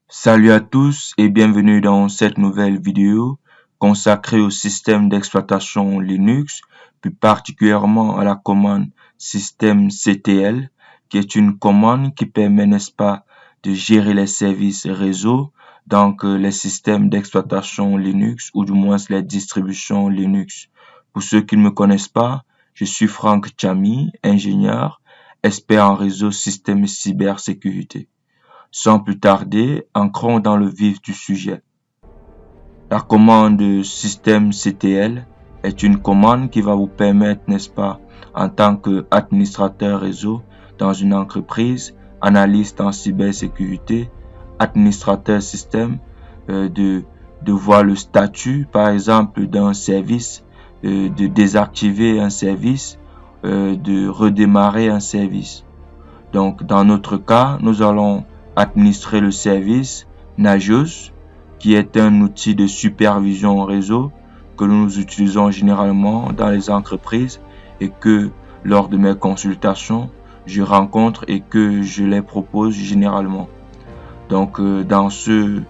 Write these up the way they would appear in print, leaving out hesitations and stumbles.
Salut à tous et bienvenue dans cette nouvelle vidéo consacrée au système d'exploitation Linux, plus particulièrement à la commande systemctl, qui est une commande qui permet, n'est-ce pas, de gérer les services réseau, donc les systèmes d'exploitation Linux ou du moins les distributions Linux. Pour ceux qui ne me connaissent pas, je suis Franck Chami, ingénieur, expert en réseau système et cybersécurité. Sans plus tarder, entrons dans le vif du sujet. La commande systemctl est une commande qui va vous permettre, n'est-ce pas, en tant qu'administrateur réseau dans une entreprise, analyste en cybersécurité, administrateur système, de voir le statut, par exemple, d'un service, de désactiver un service, de redémarrer un service. Donc, dans notre cas, nous allons administrer le service Nagios, qui est un outil de supervision réseau que nous utilisons généralement dans les entreprises et que lors de mes consultations, je rencontre et que je les propose généralement. Donc, dans ce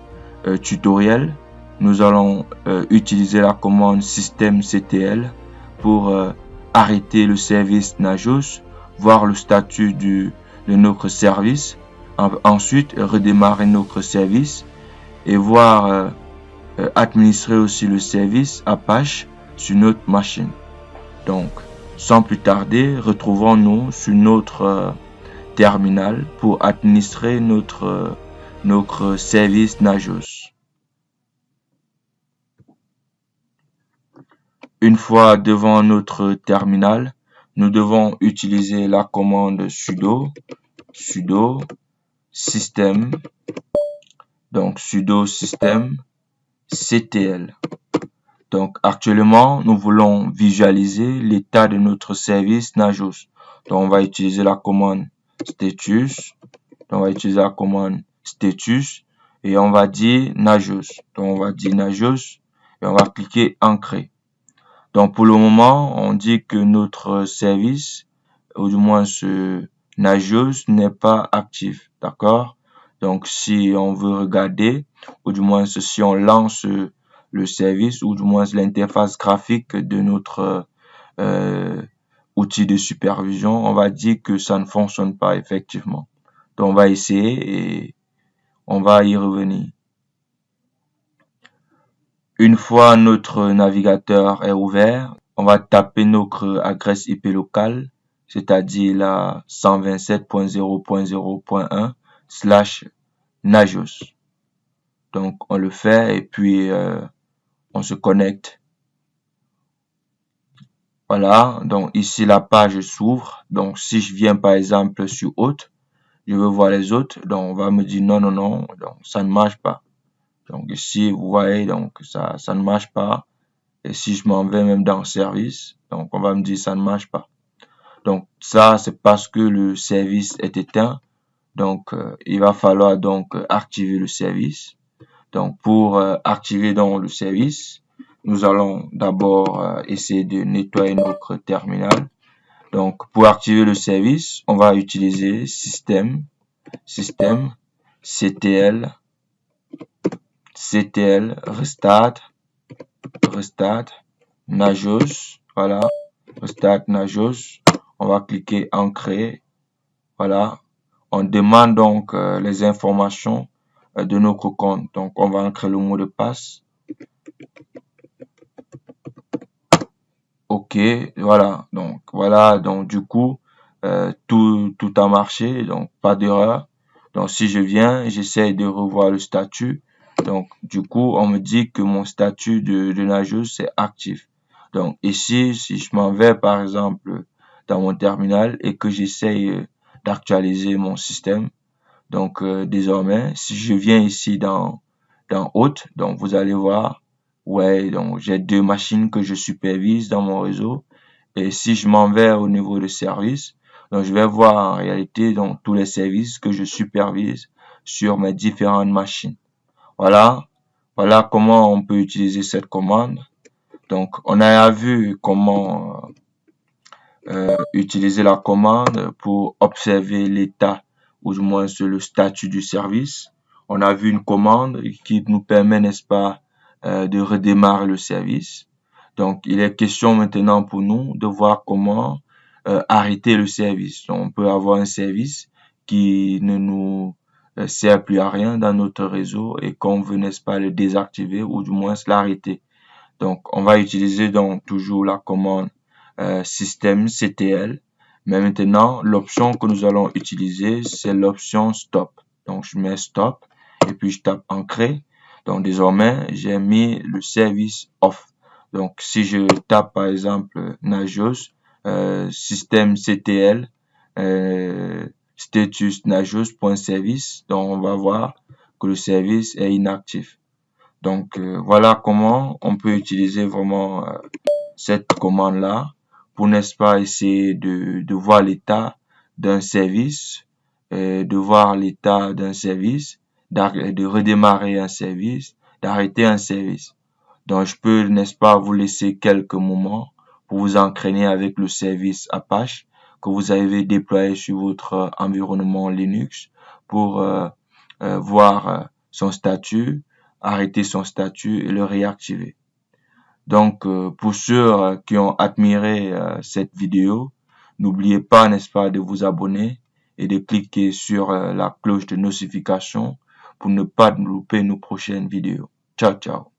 tutoriel, nous allons utiliser la commande systemctl pour arrêter le service Nagios, voir le statut de notre service, ensuite redémarrer notre service et voir administrer aussi le service Apache sur notre machine. Donc, sans plus tarder, retrouvons-nous sur notre terminal pour administrer notre service Nagios. Une fois devant notre terminal, nous devons utiliser la commande sudo system, donc sudo system ctl. Donc actuellement, nous voulons visualiser l'état de notre service Nagios. Donc on va utiliser la commande status. Donc on va utiliser la commande status et on va dire Nagios. Donc on va dire Nagios et on va cliquer ancrer. Donc pour le moment, on dit que notre service, ou du moins ce Nagios, n'est pas actif, d'accord? Donc si on veut regarder, ou du moins si on lance le service, ou du moins l'interface graphique de notre outil de supervision, on va dire que ça ne fonctionne pas effectivement. Donc on va essayer et on va y revenir. Une fois notre navigateur est ouvert, on va taper notre adresse IP locale, c'est-à-dire la 127.0.0.1/Nagios. Donc, on le fait et puis on se connecte. Voilà, donc ici la page s'ouvre. Donc, si je viens par exemple sur Hôte, je veux voir les autres. Donc, on va me dire non, donc ça ne marche pas. Donc ici, vous voyez, donc ça ne marche pas. Et si je m'en vais même dans service, donc on va me dire ça ne marche pas. Donc ça, c'est parce que le service est éteint. Donc il va falloir donc activer le service. Donc pour activer donc le service, nous allons d'abord essayer de nettoyer notre terminal. Donc pour activer le service, on va utiliser system ctl restart Nagios, voilà, restart Nagios. On va cliquer ancrer, voilà. On demande donc les informations de notre compte. Donc on va ancrer le mot de passe. Ok, voilà. Donc du coup tout a marché, donc pas d'erreur. Donc si je viens, j'essaie de revoir le statut. Donc du coup on me dit que mon statut de Nagios c'est actif. Donc ici, si je m'en vais par exemple dans mon terminal et que j'essaye d'actualiser mon système, donc désormais, si je viens ici dans Hôte, donc vous allez voir, ouais, donc j'ai deux machines que je supervise dans mon réseau. Et si je m'en vais au niveau de service, donc je vais voir en réalité donc tous les services que je supervise sur mes différentes machines. Voilà comment on peut utiliser cette commande. Donc on a vu comment utiliser la commande pour observer l'état ou du moins le statut du service. on a vu une commande qui nous permet, n'est-ce pas, de redémarrer le service. Donc, il est question maintenant pour nous de voir comment arrêter le service. Donc, on peut avoir un service qui ne nous sert plus à rien dans notre réseau et qu'on veut, n'est-ce pas, le désactiver ou du moins l'arrêter. Donc, on va utiliser donc toujours la commande systemctl. Mais maintenant, l'option que nous allons utiliser, c'est l'option stop. Donc, je mets stop et puis je tape ancrer. Donc, désormais, j'ai mis le service off. Donc, si je tape par exemple Nagios, systemctl, status nagios.service, donc on va voir que le service est inactif. Donc, voilà comment on peut utiliser vraiment cette commande-là pour, n'est-ce pas, essayer de voir l'état d'un service, de voir l'état d'un service, de redémarrer un service, d'arrêter un service. Donc, je peux, n'est-ce pas, vous laisser quelques moments pour vous entraîner avec le service Apache que vous avez déployé sur votre environnement Linux pour voir son statut, arrêter son statut et le réactiver. Donc, pour ceux qui ont admiré cette vidéo, n'oubliez pas, n'est-ce pas, de vous abonner et de cliquer sur la cloche de notification pour ne pas louper nos prochaines vidéos. Ciao, ciao.